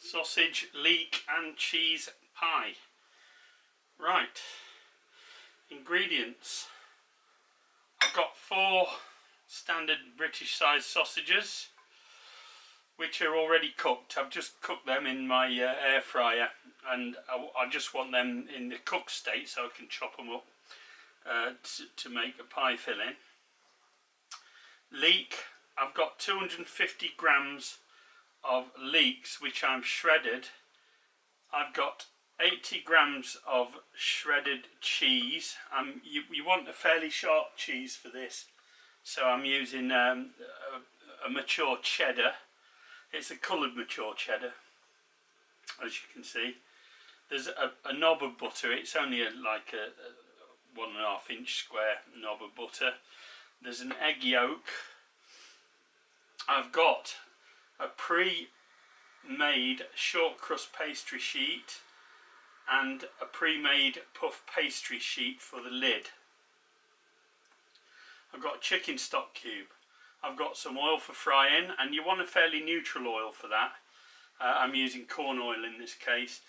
sausage, leek and cheese pie. Right, ingredients. I've got 4 standard British sized sausages which are already cooked. I've just cooked them in my air fryer, and I just want them in the cooked state so I can chop them up to make a pie filling. Leek, I've got 250 grams of leeks which I'm shredded. I've got 80 grams of shredded cheese. You want a fairly sharp cheese for this, so I'm using a mature cheddar. It's a coloured mature cheddar, as you can see. There's a knob of butter. It's only like a 1.5 inch square knob of butter. There's an egg yolk. I've got a pre-made short crust pastry sheet and a pre-made puff pastry sheet for the lid. I've got a chicken stock cube. I've got some oil for frying, and you want a fairly neutral oil for that. I'm using corn oil in this case.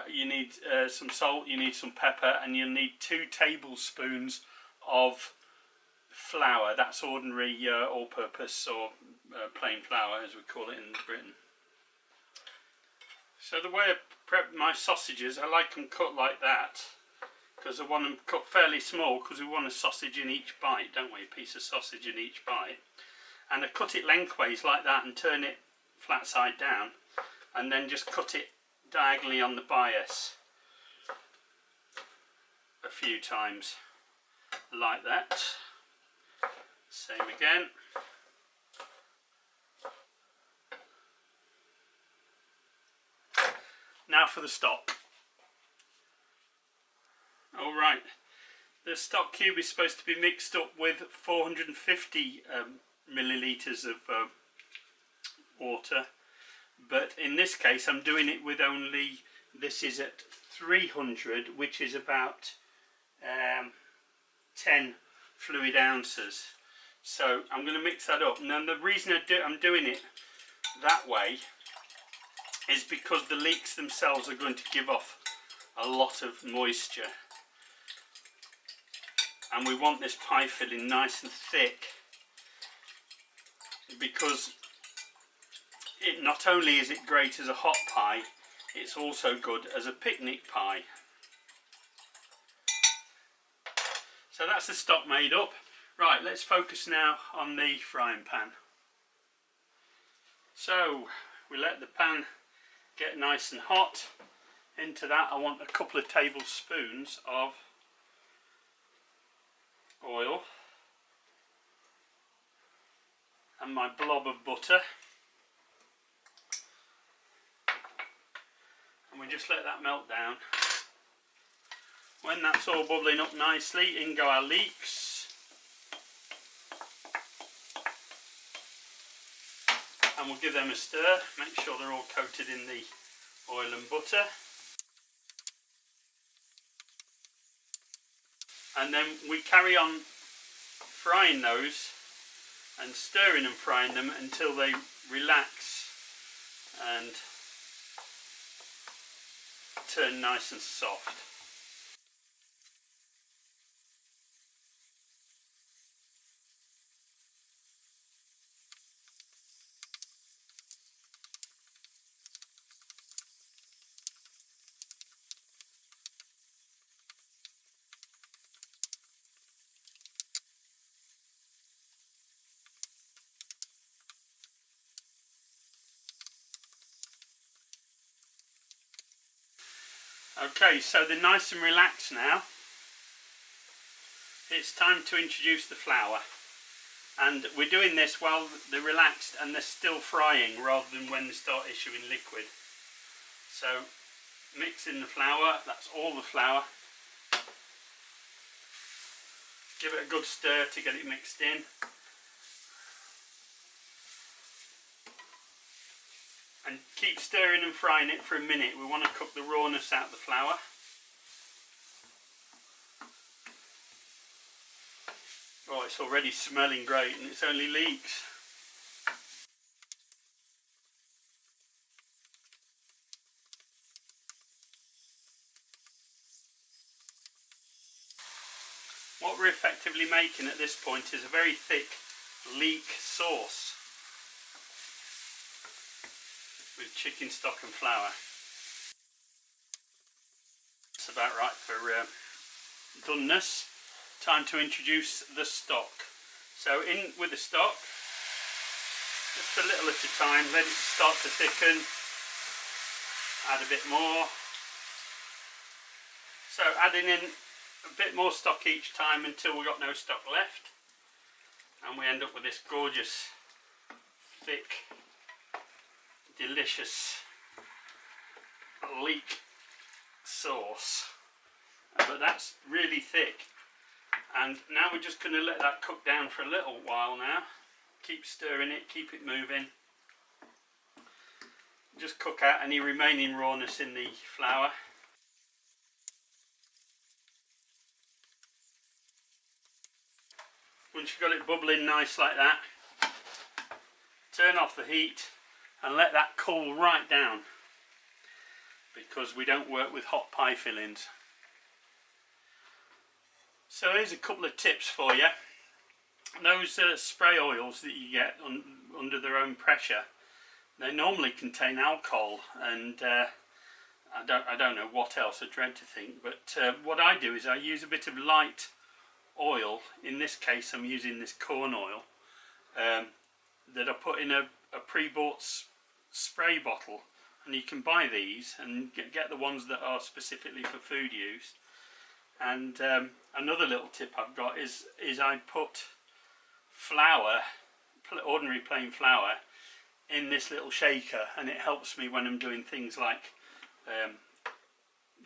You need some salt, you need some pepper, and you'll need 2 tablespoons of flour. That's ordinary all-purpose or plain flour, as we call it in Britain. So the way I prep my sausages, I like them cut like that, because I want them cut fairly small, because we want a sausage in each bite, don't we? A piece of sausage in each bite. And I cut it lengthways like that and turn it flat side down, and then just cut it diagonally on the bias a few times like that. Same again. Now for the stock. Alright, the stock cube is supposed to be mixed up with 450 millilitres of water, but in this case I'm doing it with only, this is at 300, which is about 10 fluid ounces. So I'm going to mix that up. Now the reason I'm doing it that way is because the leeks themselves are going to give off a lot of moisture, and we want this pie filling nice and thick, because it not only is it great as a hot pie, it's also good as a picnic pie. So that's the stock made up. Right, let's focus now on the frying pan. So we let the pan get nice and hot. Into that I want a couple of tablespoons of oil and my blob of butter, and we just let that melt down. When that's all bubbling up nicely, in go our leeks, and we'll give them a stir, make sure they're all coated in the oil and butter. And then we carry on frying those and stirring and frying them until they relax and turn nice and soft. Okay, so they're nice and relaxed now. It's time to introduce the flour, and we're doing this while they're relaxed and they're still frying rather than when they start issuing liquid. So mix in the flour, that's all the flour. Give it a good stir to get it mixed in. And keep stirring and frying it for a minute. We want to cook the rawness out of the flour. Oh, it's already smelling great, and it's only leeks. what we're effectively making at this point is a very thick leek sauce with chicken stock and flour. It's about right for doneness. Time to introduce the stock. So in with the stock, just a little at a time, let it start to thicken, add a bit more. So adding in a bit more stock each time until we've got no stock left, and we end up with this gorgeous, thick, delicious leek sauce. But that's really thick, and now we're just going to let that cook down for a little while now. Keep stirring it, keep it moving. Just cook out any remaining rawness in the flour. Once you've got it bubbling nice like that, turn off the heat and let that cool right down, because we don't work with hot pie fillings. So here's a couple of tips for you. Those spray oils that you get under their own pressure, they normally contain alcohol, and I don't know what else, I dread to think, but what I do is I use a bit of light oil. In this case I'm using this corn oil that I put in a pre-bought spray bottle, and you can buy these and get the ones that are specifically for food use. And another little tip I've got is I put flour, ordinary plain flour, in this little shaker, and it helps me when I'm doing things like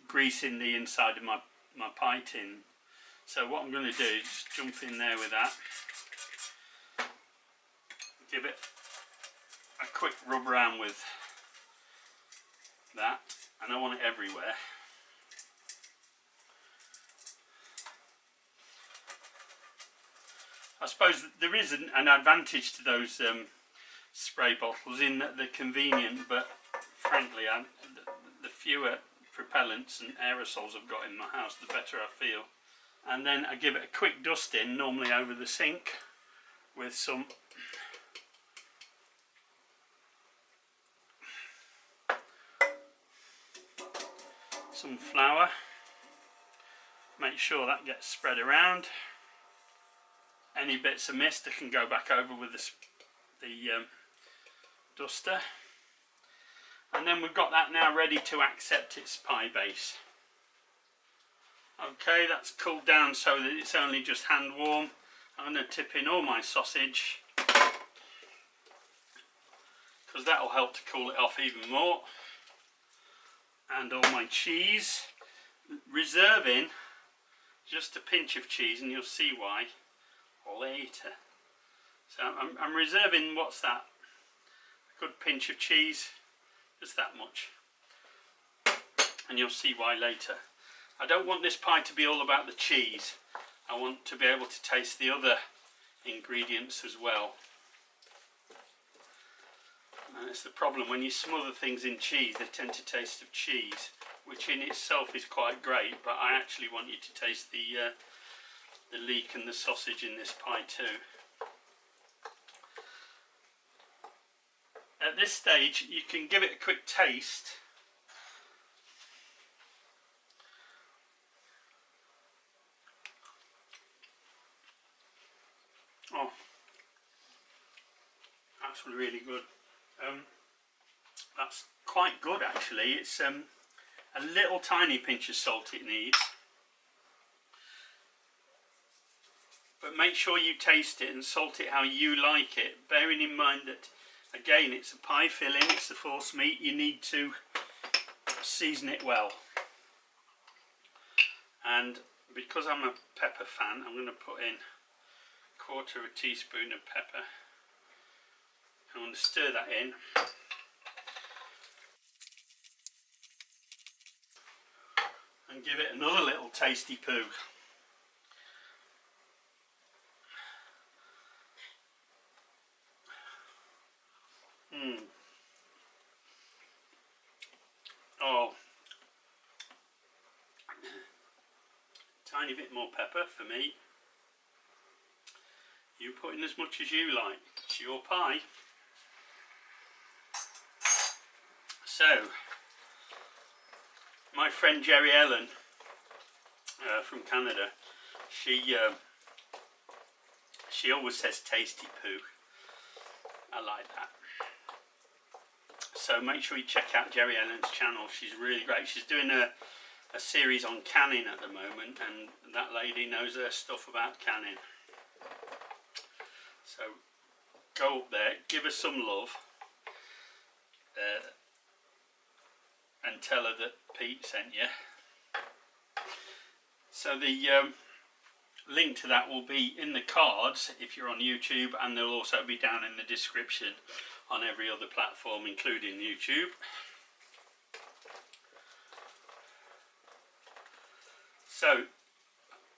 greasing the inside of my pie tin. So what I'm going to do is just jump in there with that, give it a quick rub around with that, and I want it everywhere. I suppose there is an advantage to those spray bottles in that they're convenient, but frankly the fewer propellants and aerosols I've got in my house, the better I feel. And then I give it a quick dusting, normally over the sink, with some flour. Make sure that gets spread around. Any bits of mist I can go back over with the duster. And then we've got that now ready to accept its pie base. Okay, that's cooled down so that it's only just hand warm. I'm going to tip in all my sausage, because that will help to cool it off even more. And all my cheese, reserving just a pinch of cheese, and you'll see why later. So I'm reserving, what's that, a good pinch of cheese, just that much, and you'll see why later. I don't want this pie to be all about the cheese. I want to be able to taste the other ingredients as well. And it's the problem when you smother things in cheese, they tend to taste of cheese, which in itself is quite great, but I actually want you to taste the leek and the sausage in this pie too. At this stage you can give it a quick taste. Oh, that's really good. That's quite good actually. It's a little tiny pinch of salt it needs, but make sure you taste it and salt it how you like it, bearing in mind that again it's a pie filling, it's a force meat, you need to season it well. And because I'm a pepper fan, I'm going to put in 1/4 teaspoon of pepper. I'm going to stir that in. And give it another little tasty poo. Oh, tiny bit more pepper for me. You put in as much as you like. It's your pie. So, my friend Jerry Ellen from Canada, she always says tasty poo. I like that. So make sure you check out Jerry Ellen's channel. She's really great. She's doing a series on canning at the moment, and that lady knows her stuff about canning. So go up there, give her some love, and tell her that Pete sent you. So the link to that will be in the cards if you're on YouTube, and they'll also be down in the description on every other platform, including YouTube. So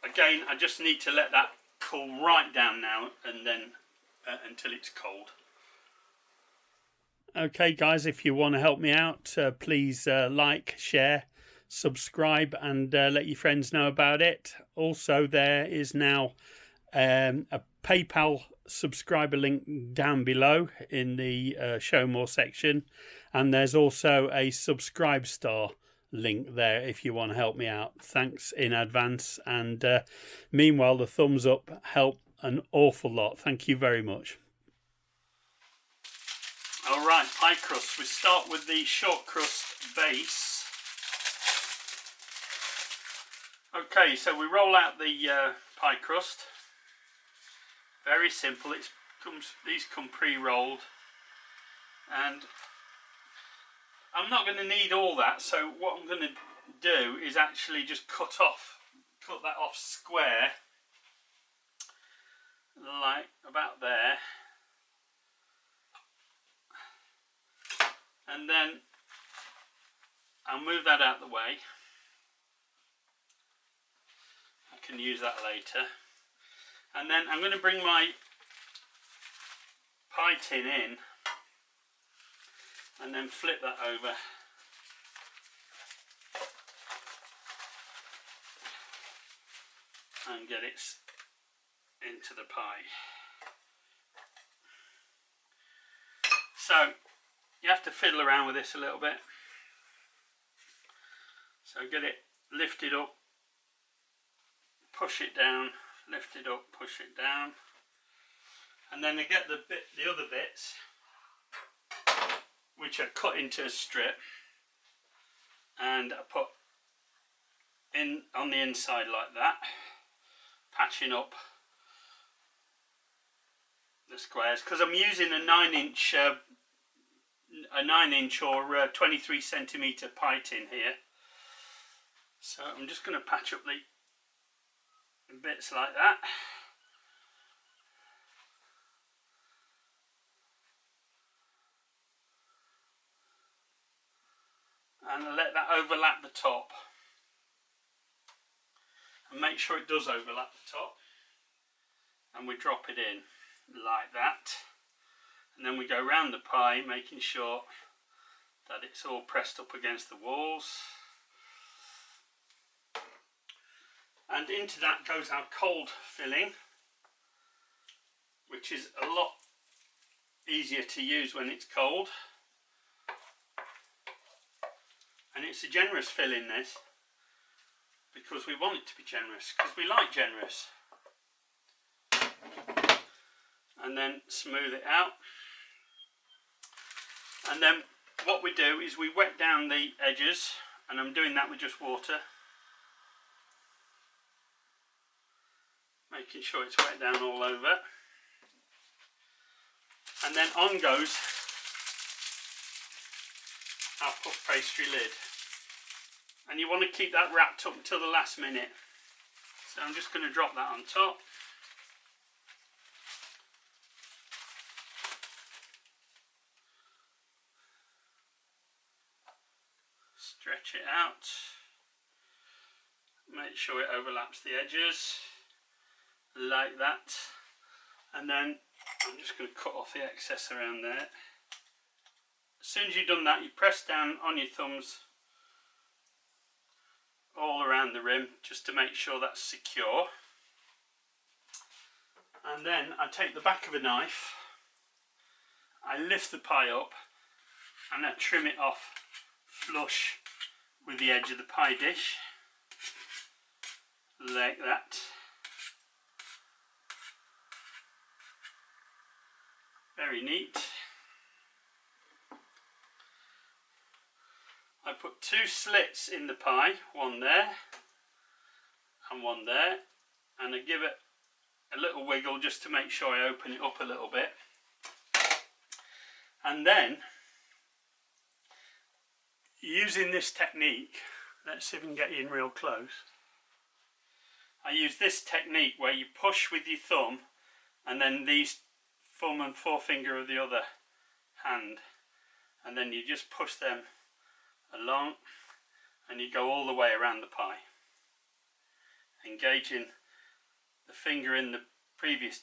again, I just need to let that cool right down now, and then until it's cold. Okay guys, if you want to help me out, please like, share, subscribe, and let your friends know about it. Also, there is now a PayPal subscriber link down below in the show more section, and there's also a subscribe star link there if you want to help me out. Thanks in advance, and meanwhile the thumbs up help an awful lot. Thank you very much. Alright, pie crust. We start with the short crust base. Okay, so we roll out the pie crust. Very simple. These come pre-rolled, and I'm not going to need all that. So what I'm going to do is actually just cut that off square, like about there, and then I'll move that out of the way. I can use that later. And then I'm going to bring my pie tin in and then flip that over. And get it into the pie. So you have to fiddle around with this a little bit. So get it lifted up, push it down, lift it up, push it down, and then I get the other bits, which are cut into a strip, and I put in on the inside like that, patching up the squares, because I'm using a 9-inch or 23 centimetre pie tin here. So I'm just going to patch up the bits like that. And I let that overlap the top. And make sure it does overlap the top. And we drop it in like that. And then we go round the pie, making sure that it's all pressed up against the walls. And into that goes our cold filling, which is a lot easier to use when it's cold. And it's a generous filling, this, because we want it to be generous, because we like generous. And then smooth it out. And then what we do is we wet down the edges, and I'm doing that with just water. Making sure it's wet down all over. And then on goes our puff pastry lid. And you want to keep that wrapped up until the last minute. So I'm just going to drop that on top. Stretch it out. Make sure it overlaps the edges. Like that. And then I'm just going to cut off the excess around there. As soon as you've done that, you press down on your thumbs all around the rim, just to make sure that's secure. And then I take the back of a knife, I lift the pie up and I trim it off flush with the edge of the pie dish, like that. Very neat. I put 2 slits in the pie, one there and one there, and I give it a little wiggle just to make sure I open it up a little bit. And then, using this technique, let's see if we can get you in real close. I use this technique where you push with your thumb and then these thumb and forefinger of the other hand, and then you just push them along and you go all the way around the pie, engaging the finger in the previous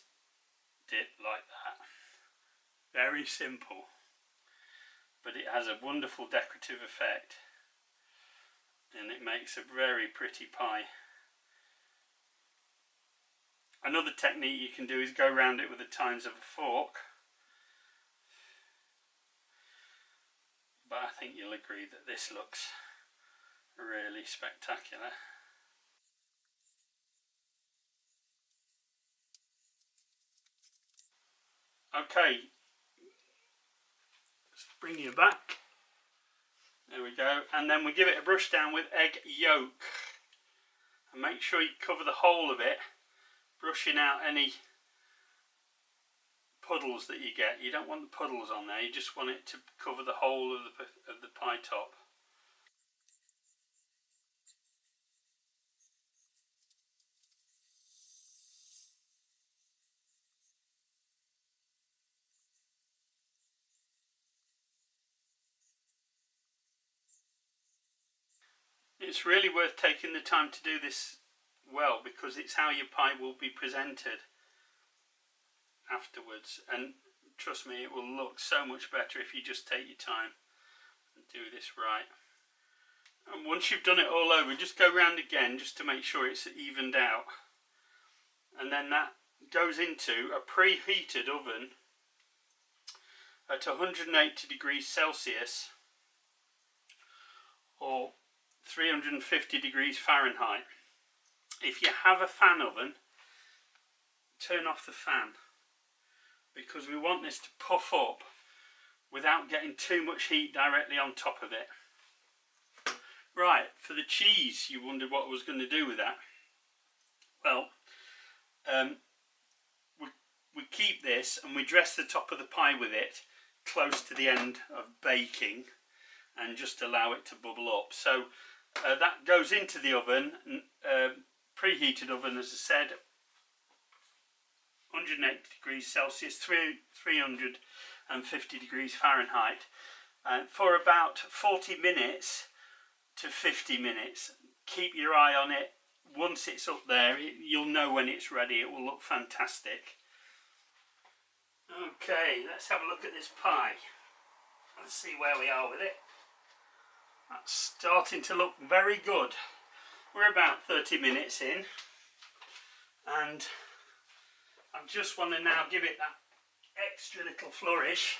dip like that. Very simple, but it has a wonderful decorative effect and it makes a very pretty pie. Another technique you can do is go around it with the tines of a fork, but I think you'll agree that this looks really spectacular. Okay, let's bring you back. There we go, and then we give it a brush down with egg yolk and make sure you cover the whole of it, brushing out any puddles that you get. You don't want the puddles on there, you just want it to cover the whole of the pie top. It's really worth taking the time to do this well, because it's how your pie will be presented afterwards, and trust me, it will look so much better if you just take your time and do this right. And once you've done it all over, just go round again just to make sure it's evened out, and then that goes into a preheated oven at 180 degrees Celsius or 350 degrees Fahrenheit. If you have a fan oven, turn off the fan, because we want this to puff up without getting too much heat directly on top of it. Right, for the cheese, you wondered what I was going to do with that. Well, we keep this and we dress the top of the pie with it close to the end of baking and just allow it to bubble up. So that goes into the oven, preheated oven, as I said, 180 degrees Celsius, 350 degrees Fahrenheit, for about 40 minutes to 50 minutes. Keep your eye on it. Once it's up there, you'll know when it's ready. It will look fantastic. Okay, let's have a look at this pie. Let's see where we are with it. That's starting to look very good. We're about 30 minutes in, and I just want to now give it that extra little flourish,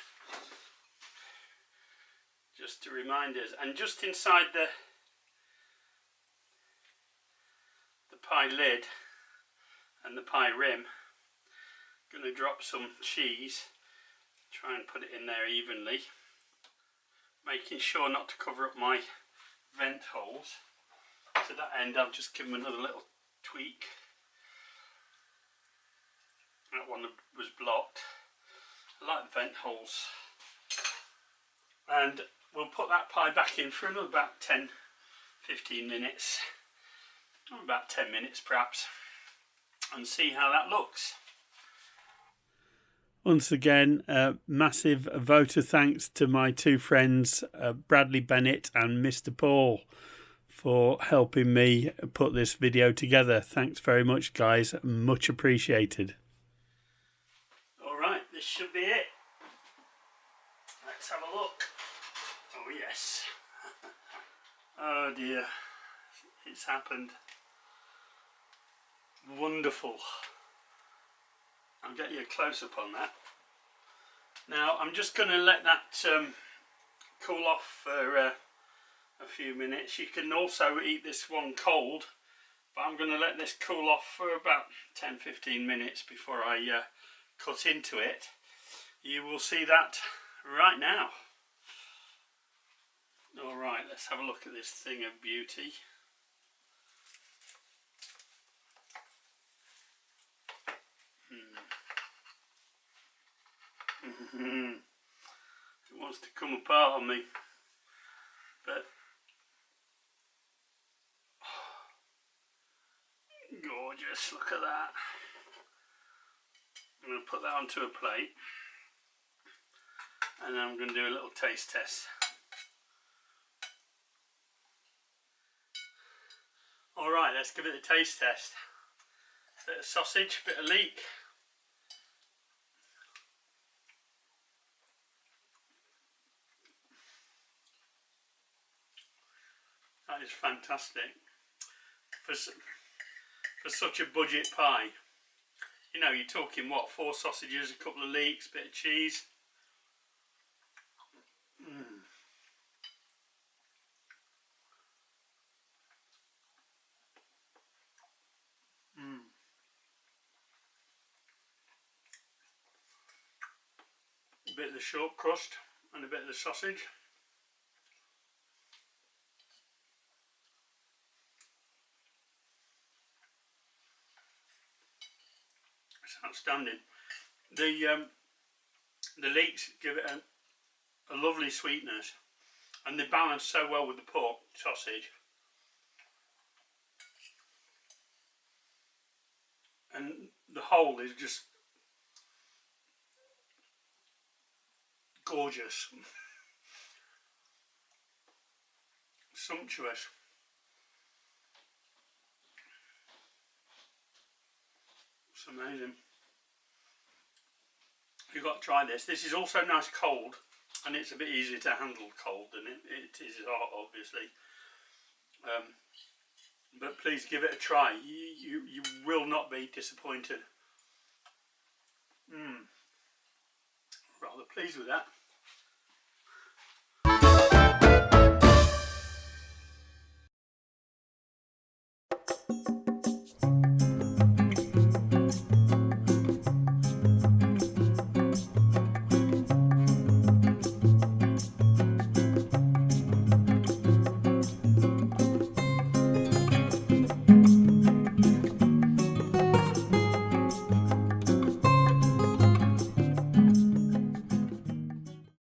just to remind us. And just inside the pie lid and the pie rim, I'm going to drop some cheese, try and put it in there evenly, making sure not to cover up my vent holes. To that end, I'll just give them another little tweak. That one was blocked. I like the vent holes. And we'll put that pie back in for another about 10-15 minutes, or about 10 minutes perhaps, and see how that looks. Once again, massive vote of thanks to my two friends, Bradley Bennett and Mr. Paul, for helping me put this video together. Thanks very much, guys. Much appreciated. Alright, this should be it. Let's have a look. Oh yes. Oh dear. It's happened. Wonderful. I'll get you a close-up on that. Now I'm just going to let that cool off for a few minutes. You can also eat this one cold, but I'm going to let this cool off for about 10-15 minutes before I cut into it. You will see that right now. Alright, let's have a look at this thing of beauty. It wants to come apart on me, but gorgeous, look at that. I'm going to put that onto a plate and then I'm going to do a little taste test. Alright, let's give it a taste test. Bit of sausage, bit of leek. That is fantastic. For such a budget pie. You know, you're talking what, 4 sausages, a couple of leeks, bit of cheese. A bit of the short crust and a bit of the sausage. It's outstanding. The leeks give it a lovely sweetness, and they balance so well with the pork sausage. And the whole is just gorgeous. Sumptuous. It's amazing. You've got to try this. This is also nice cold, and it's a bit easier to handle cold than it is hot, obviously. But please give it a try. You will not be disappointed. Rather pleased with that.